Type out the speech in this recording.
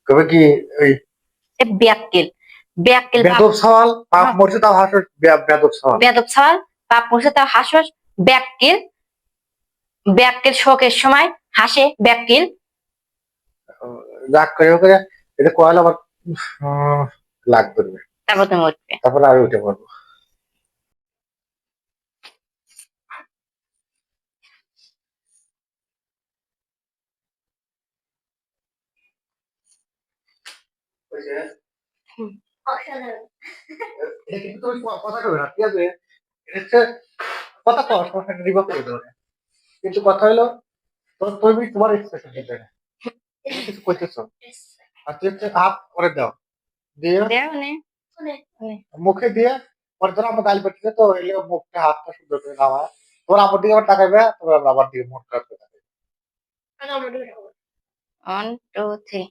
কবে কি ওই ব্যাককেল ব্যাককেল বেদব সওয়াল পাপ মরছে তাও হাসর বেদব সওয়াল বেদব সওয়াল পাপ মরছে তাও হাসস ব্যাককেল ব্যাককেল শোকের সময় হাসে ব্যাককেল রাগ করে এটা কয়লা আবার লাগ ধরবে তারপর তুমি উঠবে তারপরে আমি উঠে পড়বো এটা কিন্তু তুমি কথা কবে না ঠিক আছে এটা হচ্ছে কথা কর সমস্যা রিভাব করে দেবে কিন্তু কথা হলো তুমি তোমার এক্সপ্রেশন দিতে না কিছু কইতেছো আর তুই হচ্ছে হাত করে দাও দিয়ে মুখে দিয়ে পরে ধরো আমার গাল পেটে তো এলে মুখটা হাতটা সুন্দর করে নামা তোমার আমার দিকে আবার তাকাইবে তোমার আমার দিকে মুখ খারাপ করে তাকাইবে 1 2 3